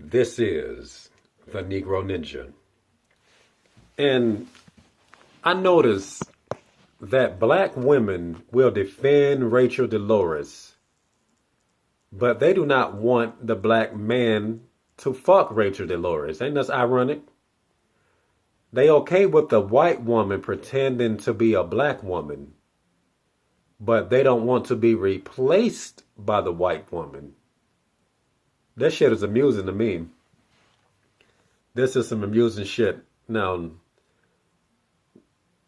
This is the Negro Ninja. And I notice that black women will defend Rachel Dolores, but they do not want the black man to fuck Rachel Dolores. Ain't that ironic? They okay with the white woman pretending to be a black woman, but they don't want to be replaced by the white woman. That shit is amusing to me. This is some amusing shit. Now,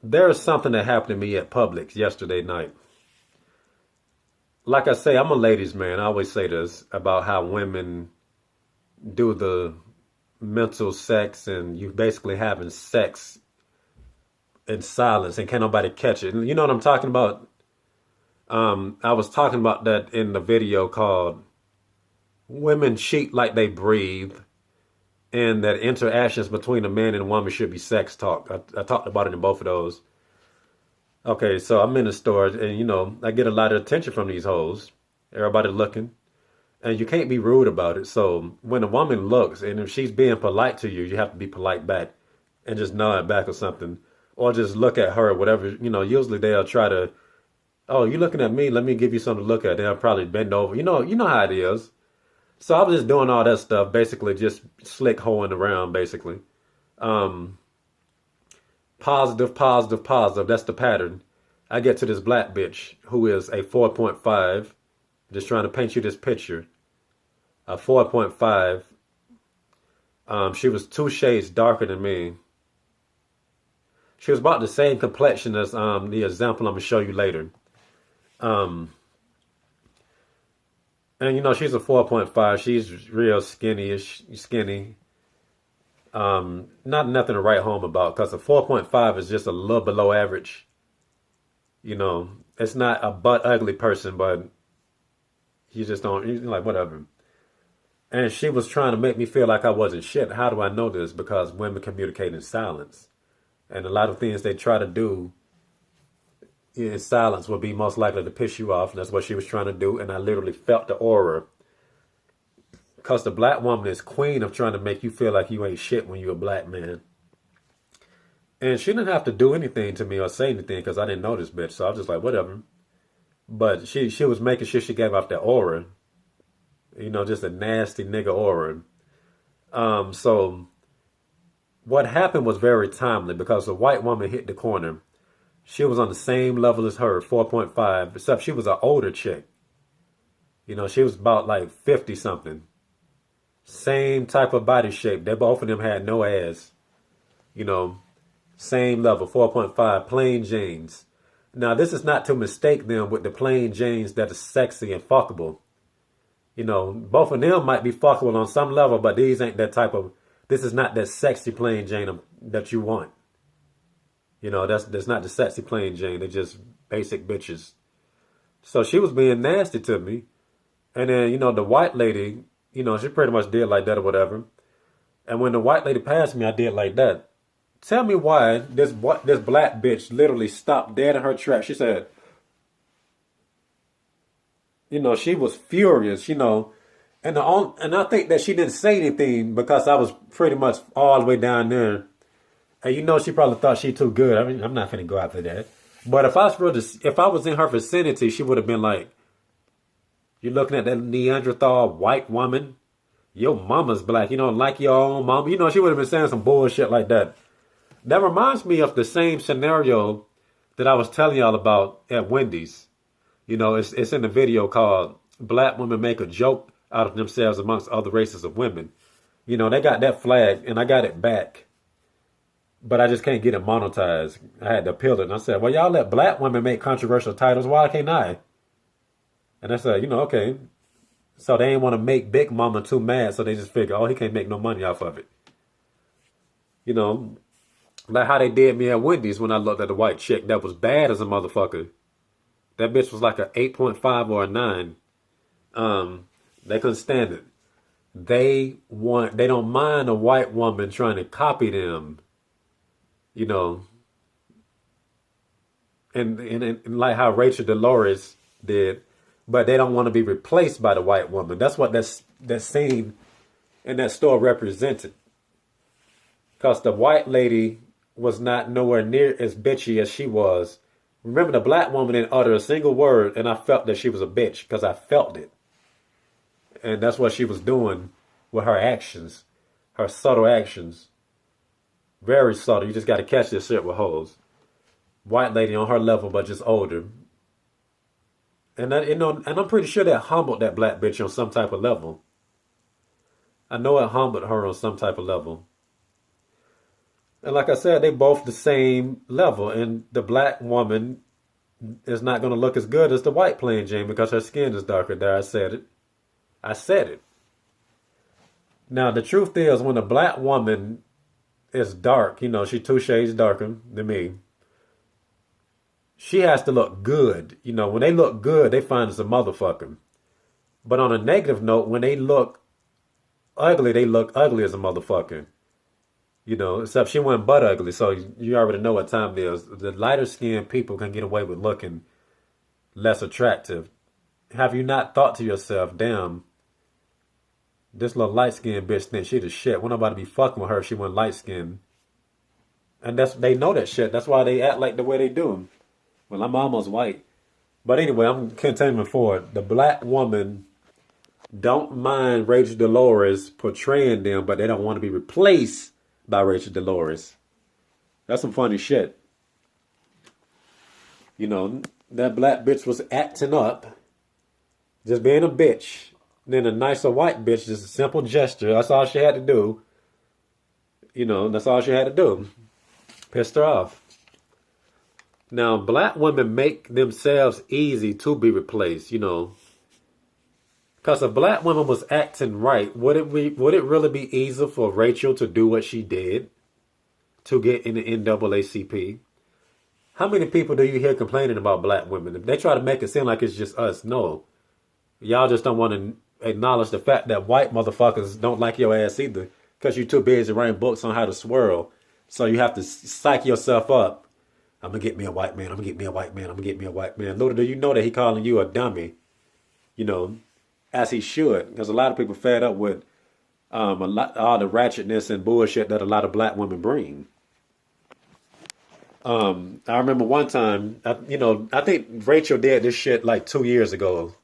there is something that happened to me at Publix yesterday night. Like I say, I'm a ladies' man. I always say this about how women do the mental sex and you basically having sex in silence and can't nobody catch it. You know what I'm talking about? I was talking about that in the video called Women Cheat Like They Breathe, and that interactions between a man and a woman should be sex talk. I talked about it in both of those. Okay, so I'm in the store and I get a lot of attention from these hoes. Everybody looking. And you can't be rude about it. So when a woman looks and if she's being polite to you, you have to be polite back and just nod back or something. Or just look at her or whatever. Usually they'll try to, oh, you looking at me? Let me give you something to look at. They'll probably bend over. You know how it is. So I was just doing all that stuff, basically just slick hoeing around, basically. Positive, positive, positive. That's the pattern. I get to this black bitch who is a 4.5. Just trying to paint you this picture. A 4.5. She was 2 shades darker than me. She was about the same complexion as the example I'm going to show you later. And she's a 4.5. She's real skinny. Not nothing to write home about because a 4.5 is just a little below average. It's not a butt ugly person, but you just don't, you're like, whatever. And she was trying to make me feel like I wasn't shit. How do I know this? Because women communicate in silence. And a lot of things they try to do in silence will be most likely to piss you off. And that's what she was trying to do. And I literally felt the aura. Because the black woman is queen of trying to make you feel like you ain't shit when you're a black man. And she didn't have to do anything to me or say anything because I didn't know this bitch. So I was just like, whatever. But she was making sure she gave off that aura. Just a nasty nigga aura. So what happened was very timely because the white woman hit the corner. She was on the same level as her, 4.5, except she was an older chick. She was about like 50 something. Same type of body shape. They both of them had no ass. Same level, 4.5, plain jeans. Now, this is not to mistake them with the plain jeans that are sexy and fuckable. Both of them might be fuckable on some level, but these ain't that type of, this is not that sexy plain Jane that you want. That's not the sexy plain Jane. They're just basic bitches. So she was being nasty to me. And then, the white lady, she pretty much did like that or whatever. And when the white lady passed me, I did like that. Tell me why this black bitch literally stopped dead in her tracks. She said, she was furious, and I think that she didn't say anything because I was pretty much all the way down there. And she probably thought she too good. I mean, I'm not gonna go after that. But if I was in her vicinity, she would have been like, "You're looking at that Neanderthal white woman. Your mama's black. You don't like your own mama." She would have been saying some bullshit like that. That reminds me of the same scenario that I was telling y'all about at Wendy's. It's in the video called Black Women Make a Joke Out of Themselves Amongst Other Races of Women. They got that flag and I got it back. But I just can't get it monetized. I had to appeal it. And I said, well, y'all let black women make controversial titles. Why can't I? And I said, okay. So they ain't want to make Big Mama too mad. So they just figure, oh, he can't make no money off of it. Like how they did me at Wendy's when I looked at the white chick that was bad as a motherfucker. That bitch was like a 8.5 or a 9. They couldn't stand it. They don't mind a white woman trying to copy them. And like how Rachel Dolores did, but they don't want to be replaced by the white woman. That's what that scene in that store represented. Because the white lady was not nowhere near as bitchy as she was. Remember, the black woman didn't utter a single word, and I felt that she was a bitch because I felt it. And that's what she was doing with her actions, her subtle actions. Very subtle. You just got to catch this shit with hoes. White lady on her level, but just older. And and I'm pretty sure that humbled that black bitch on some type of level. I know it humbled her on some type of level. And like I said, they both the same level. And the black woman is not going to look as good as the white plain Jane because her skin is darker. There, I said it. I said it. Now, the truth is, when a black woman is dark, she's 2 shades darker than me, she has to look good. When they look good, they find it's a motherfucker. But on a negative note, when they look ugly as a motherfucker. Except she went butt ugly, so you already know what time it is. The lighter skinned people can get away with looking less attractive. Have you not thought to yourself, damn, this little light skinned bitch thinks she the shit. We're not about to be fucking with her if she went light skinned. And they know that shit. That's why they act like the way they do. Well, I'm almost white. But anyway, I'm continuing forward. The black woman don't mind Rachel Dolores portraying them, but they don't want to be replaced by Rachel Dolores. That's some funny shit. That black bitch was acting up, just being a bitch. Then a nicer white bitch, just a simple gesture. That's all she had to do. That's all she had to do. Pissed her off. Now, black women make themselves easy to be replaced, Because if black woman was acting right, would it really be easier for Rachel to do what she did to get in the NAACP? How many people do you hear complaining about black women? If they try to make it seem like it's just us, no. Y'all just don't want to acknowledge the fact that white motherfuckers don't like your ass either because you're too busy writing books on how to swirl. So you have to psych yourself up. I'm going to get me a white man. I'm going to get me a white man. I'm going to get me a white man. Little do you know that he calling you a dummy, as he should. Because a lot of people fed up with all the ratchetness and bullshit that a lot of black women bring. I remember one time, I think Rachel did this shit like 2 years ago,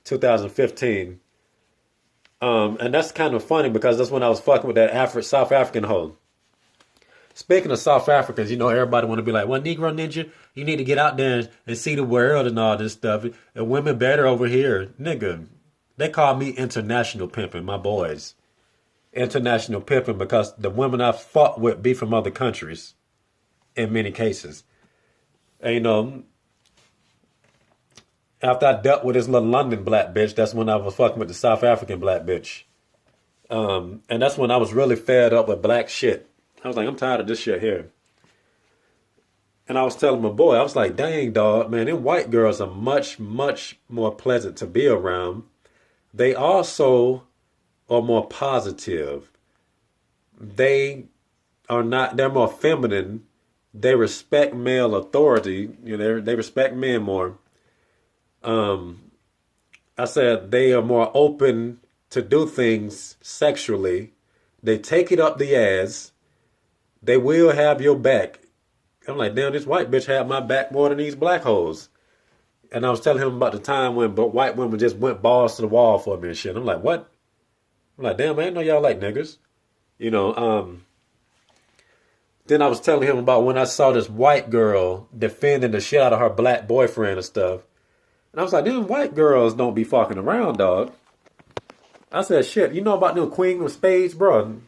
2015. And that's kind of funny because that's when I was fucking with that South African hoe. Speaking of South Africans, everybody want to be like, well, Negro Ninja, you need to get out there and see the world and all this stuff. And women better over here. Nigga, they call me international pimping, my boys. International pimping because the women I fought with be from other countries in many cases. And, after I dealt with this little London black bitch, that's when I was fucking with the South African black bitch. And that's when I was really fed up with black shit. I was like, I'm tired of this shit here. And I was telling my boy, I was like, dang, dog, man, them white girls are much, much more pleasant to be around. They also are more positive. They're more feminine. They respect male authority. They respect men more. I said they are more open to do things sexually. They take it up the ass. They will have your back. I'm like, damn, this white bitch had my back more than these black hoes. And I was telling him about the time when white women just went balls to the wall for me and shit. I'm like, what? I'm like, damn, I didn't know y'all like niggas. Then I was telling him about when I saw this white girl defending the shit out of her black boyfriend and stuff. And I was like, them white girls don't be fucking around, dog. I said, shit, you know about them Queen of Spades, bro?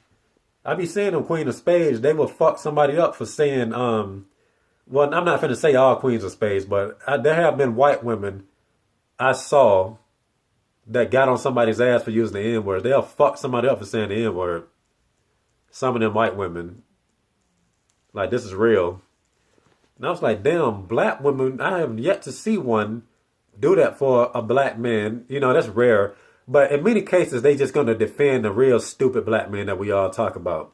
I be seeing them Queen of Spades, they will fuck somebody up for saying, well, I'm not finna say all Queens of Spades, but there have been white women I saw that got on somebody's ass for using the N-word. They'll fuck somebody up for saying the N-word. Some of them white women. Like, this is real. And I was like, damn, black women, I have yet to see one do that for a black man. That's rare. But in many cases, they just going to defend the real stupid black man that we all talk about.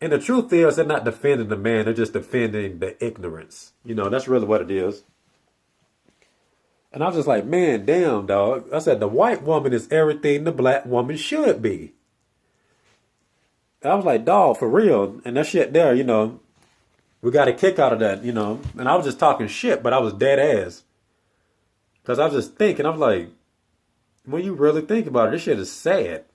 And the truth is, they're not defending the man. They're just defending the ignorance. That's really what it is. And I was just like, man, damn, dog. I said, the white woman is everything the black woman should be. I was like, dog, for real. And that shit there, we got a kick out of that, And I was just talking shit, but I was dead ass. Because I was just thinking, I was like, when you really think about it, this shit is sad.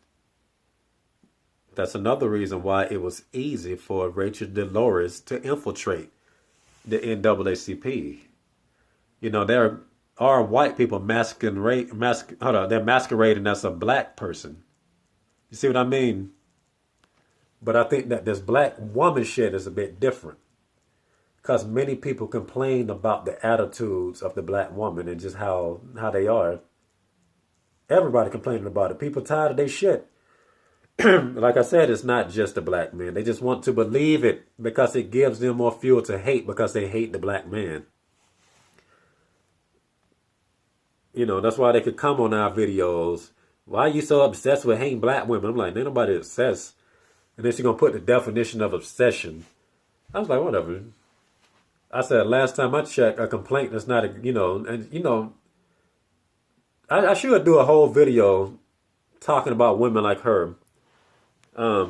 That's another reason why it was easy for Rachel Dolores to infiltrate the NAACP. There are white people they're masquerading as a black person. You see what I mean? But I think that this black woman shit is a bit different. Because many people complain about the attitudes of the black woman and just how they are. Everybody complaining about it. People tired of their shit. Like I said, it's not just the black man. They just want to believe it because it gives them more fuel to hate because they hate the black man. That's why they could come on our videos. Why are you so obsessed with hating black women? I'm like, ain't nobody obsessed. And then she's going to put the definition of obsession. I was like, whatever. I said, last time I checked, a complaint is not I should do a whole video talking about women like her. But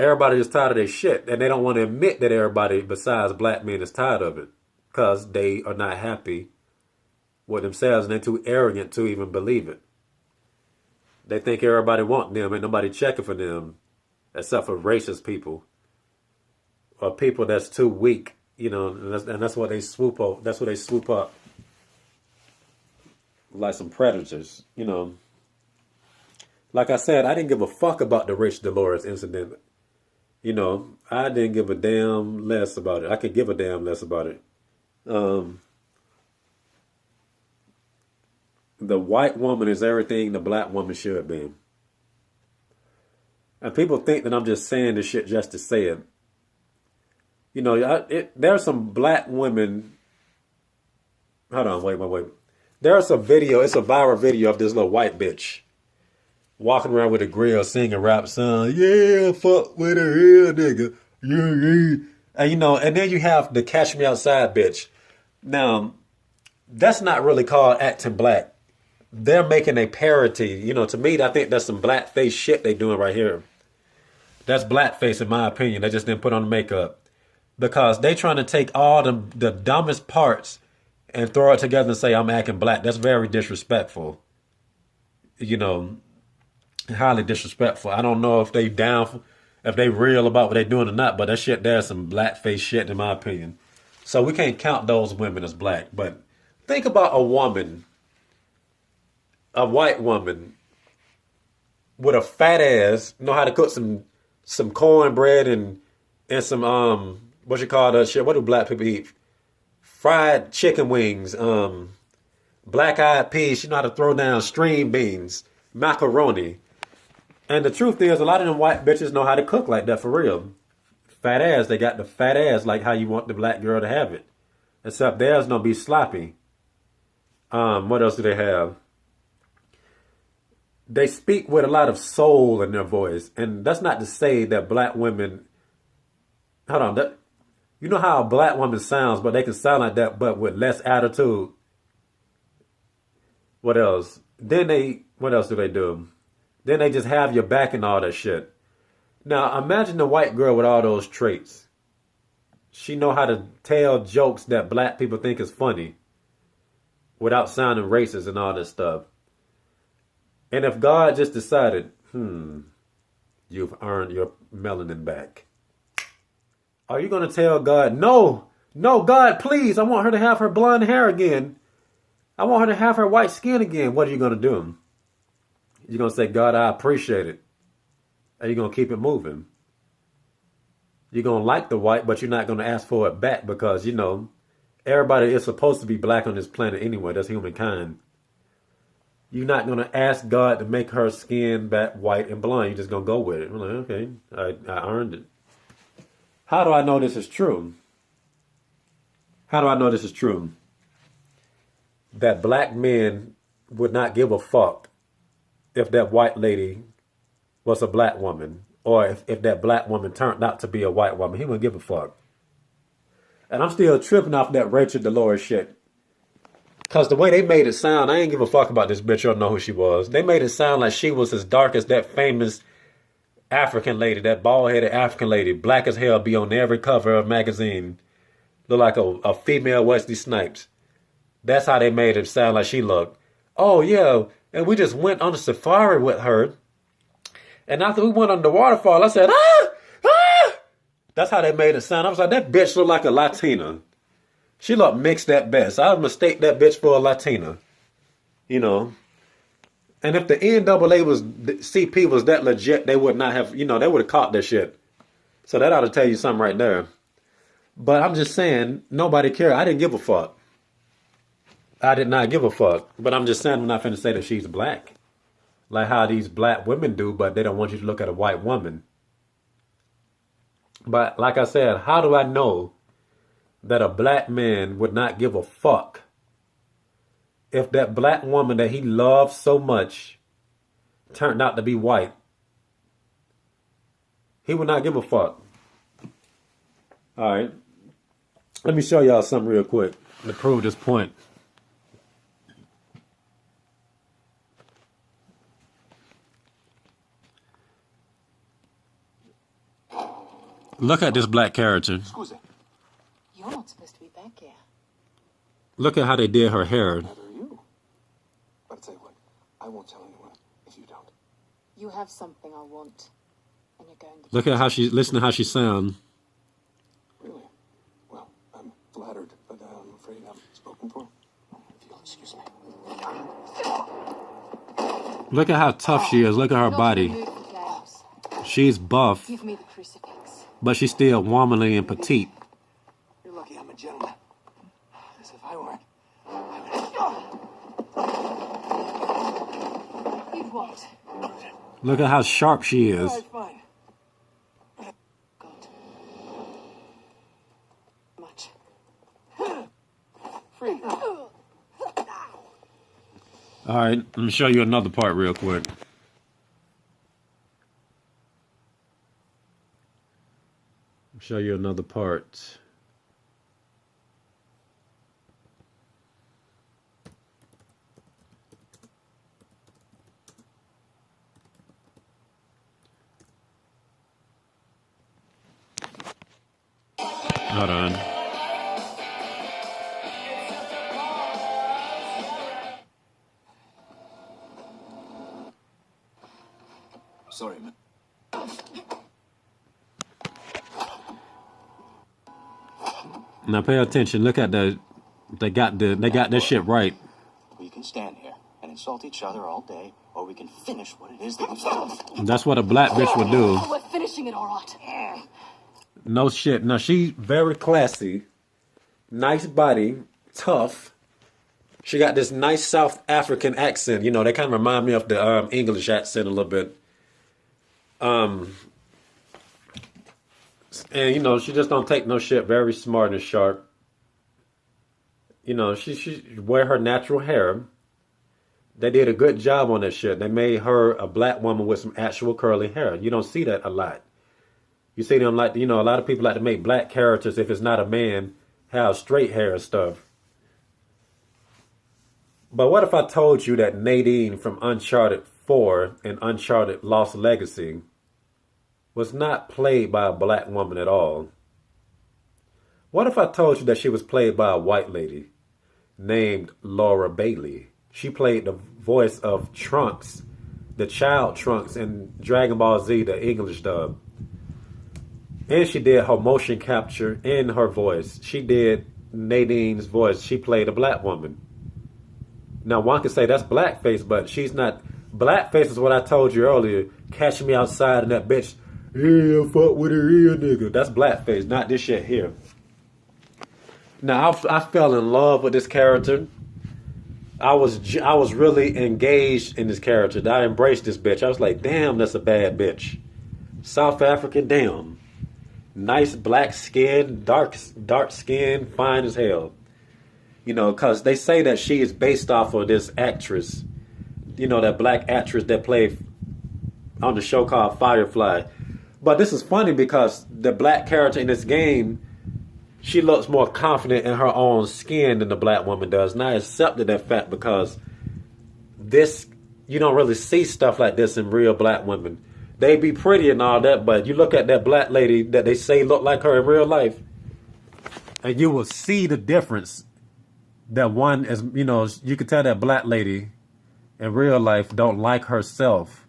everybody is tired of their shit. And they don't want to admit that everybody besides black men is tired of it. Because they are not happy with themselves and they're too arrogant to even believe it. They think everybody wants them and nobody checking for them except for racist people or people that's too weak, and that's what they swoop up. That's what they swoop up like some predators, Like I said, I didn't give a fuck about the Rachel Dolores incident. I didn't give a damn less about it. I could give a damn less about it. The white woman is everything the black woman should be. And people think that I'm just saying this shit just to say it. There's some black women. Hold on, wait. There's a video, it's a viral video of this little white bitch walking around with a grill singing a rap song. Yeah, fuck with a real nigga. Yeah. And then you have the Catch Me Outside bitch. Now, that's not really called acting black. They're making a parody. To me, I think that's some blackface shit they doing right here. That's blackface in my opinion. They just didn't put on the makeup. Because they trying to take all the dumbest parts and throw it together and say, I'm acting black. That's very disrespectful. Highly disrespectful. I don't know if they if they real about what they doing or not, but that shit there's some blackface shit in my opinion. So we can't count those women as black. But think about a woman, a white woman with a fat ass, know how to cook some cornbread and some what you call that shit? What do black people eat? Fried chicken wings, black-eyed peas. She know how to throw down string beans, macaroni. And the truth is, a lot of them white bitches know how to cook like that for real. Fat ass, they got the fat ass like how you want the black girl to have it. Except theirs don't be sloppy. What else do they have? They speak with a lot of soul in their voice. And that's not to say that black women... Hold on, you know how a black woman sounds, but they can sound like that, but with less attitude. What else? What else do they do? Then they just have your back and all that shit. Now, imagine the white girl with all those traits. She know how to tell jokes that black people think is funny without sounding racist and all this stuff. And if God just decided, you've earned your melanin back. Are you going to tell God, no, God, please, I want her to have her blonde hair again. I want her to have her white skin again. What are you going to do? You're going to say, God, I appreciate it. Are you going to keep it moving? You're going to like the white, but you're not going to ask for it back because, everybody is supposed to be black on this planet anyway. That's humankind. You're not going to ask God to make her skin back white and blonde. You're just going to go with it. I'm like, okay, I earned it. How do I know this is true? How do I know this is true? That black men would not give a fuck if that white lady was a black woman or if that black woman turned out to be a white woman. He wouldn't give a fuck. And I'm still tripping off that Rachel Dolores shit. Because the way they made it sound, I ain't give a fuck about this bitch. I don't know who she was. They made it sound like she was as dark as that famous African lady, that bald-headed African lady, black as hell, be on every cover of a magazine. Look like a female Wesley Snipes. That's how they made it sound like she looked. Oh, yeah, and we just went on a safari with her. And after we went on the waterfall, I said, ah, ah. That's how they made it sound. I was like, that bitch looked like a Latina. She looked mixed at best. I would mistake that bitch for a Latina. You know. And if the NAA was, CP was that legit, they would not have, they would have caught that shit. So that ought to tell you something right there. But I'm just saying, nobody cared. I didn't give a fuck. I did not give a fuck. But I'm just saying, I'm not finna say that she's black. Like how these black women do, but they don't want you to look at a white woman. But like I said, how do I know that a black man would not give a fuck if that black woman that he loved so much turned out to be white? He would not give a fuck. All right. Let me show y'all something real quick to prove this point. Look at this black character. You're not supposed to be back here. Look at how they did her hair. Neither are you. But I tell you what, I won't tell anyone if you don't. You have something I want, and you're going to... Look at how listen to how she sounds. Really? Well, I'm flattered, but I'm afraid I'm spoken for. If you'll excuse me. Look at how tough she is. Look at her body. She's buff. Give me the crucifix. But she's still womanly and petite. You're lucky I'm a gentleman. As if I weren't. You'd what? Look at how sharp she is. All right, fine. God. Much. Free. All right, let me show you another part real quick. Show you another part. Hold on. Sorry, man. Now pay attention. Look at they got this shit right. We can stand here and insult each other all day, or we can finish what it is that we started. That's what a black bitch would do. Oh, we're finishing it all right. No shit. Now she's very classy, nice body, tough. She got this nice South African accent. You know, they kind of remind me of the English accent a little bit. And, you know, she just don't take no shit. Very smart and sharp. You know, she wear her natural hair. They did a good job on that shit. They made her a black woman with some actual curly hair. You don't see that a lot. You see them like, you know, a lot of people like to make black characters, if it's not a man, have straight hair and stuff. But what if I told you that Nadine from Uncharted 4 and Uncharted Lost Legacy was not played by a black woman at all? What if I told you that she was played by a white lady named Laura Bailey? She played the voice of Trunks, the child Trunks in Dragon Ball Z, the English dub. And she did her motion capture in her voice. She did Nadine's voice. She played a black woman. Now, one could say that's blackface, but she's not. Blackface is what I told you earlier. Catching me outside and that bitch, yeah, fuck with her ear, nigga. That's blackface, not this shit here. Now, I fell in love with this character. I was really engaged in this character. I embraced this bitch. I was like, damn, that's a bad bitch. South African, damn. Nice black skin, dark skin, fine as hell. You know, because they say that she is based off of this actress. You know, that black actress that played on the show called Firefly. But this is funny because the black character in this game, she looks more confident in her own skin than the black woman does. And I accepted that fact because this, you don't really see stuff like this in real black women. they be pretty and all that, but you look at that black lady that they say look like her in real life, and you will see the difference. That one is, you know, you can tell that black lady in real life don't like herself.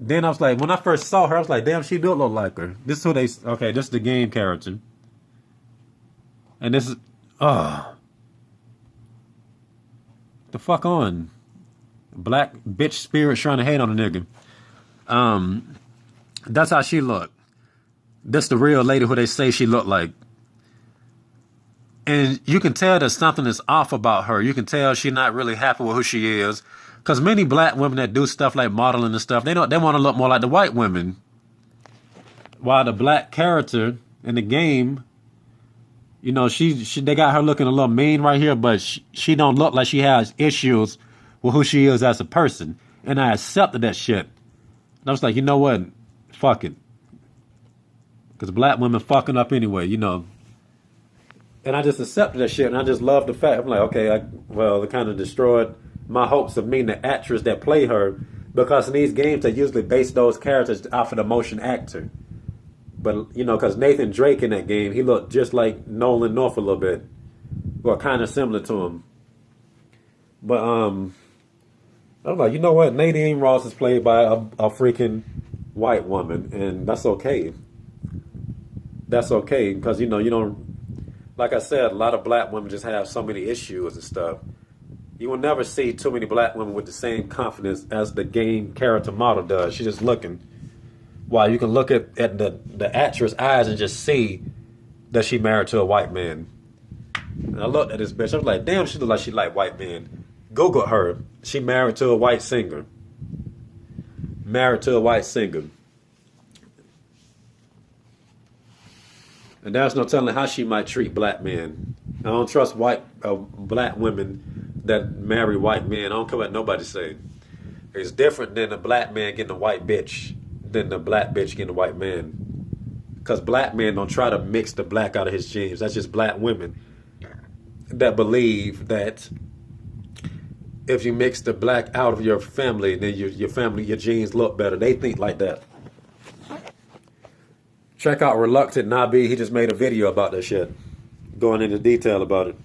Then I was like, when I first saw her, I was like, damn, she do look like her. This is who they, okay, this is the game character. And this is, the fuck on. Black bitch spirit trying to hate on a nigga. That's how she look. This the real lady who they say she look like. And you can tell that something is off about her. You can tell she's not really happy with who she is. Because many black women that do stuff like modeling and stuff, they want to look more like the white women. While the black character in the game, you know, they got her looking a little mean right here, but she don't look like she has issues with who she is as a person. And I accepted that shit. And I was like, you know what? Fuck it. Because black women fucking up anyway, you know. And I just accepted that shit, and I just love the fact. I'm like, okay, it kind of destroyed my hopes of meeting the actress that play her, because in these games, they usually base those characters off of the motion actor. But, you know, because Nathan Drake in that game, he looked just like Nolan North a little bit. Well, kind of similar to him. But, I was like, you know what? Nadine Ross is played by a freaking white woman, and that's okay. That's okay, because, you know, you don't... Like I said, a lot of black women just have so many issues and stuff. You will never see too many black women with the same confidence as the game character model does. She's just looking. While you can look at the actress' eyes and just see that she married to a white man. And I looked at this bitch. I was like, damn, she look like she like white men. Google her. She married to a white singer. Married to a white singer. And there's no telling how she might treat black men. I don't trust black women that marry white men. I don't care what nobody say. It's different than a black man getting a white bitch than the black bitch getting a white man. Because black men don't try to mix the black out of his genes. That's just black women that believe that if you mix the black out of your family, then your family, your genes look better. They think like that. Check out Reluctant Nabi. He just made a video about that shit. Going into detail about it.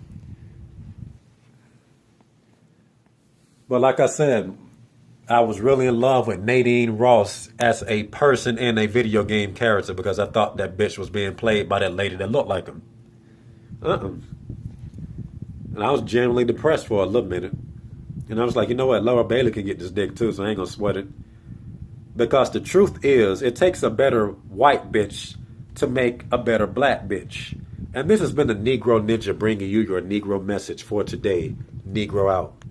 But like I said, I was really in love with Nadine Ross as a person and a video game character, because I thought that bitch was being played by that lady that looked like him. And I was genuinely depressed for a little minute. And I was like, you know what? Laura Bailey could get this dick too, so I ain't gonna sweat it. Because the truth is, it takes a better white bitch to make a better black bitch. And this has been the Negro Ninja bringing you your Negro message for today. Negro out.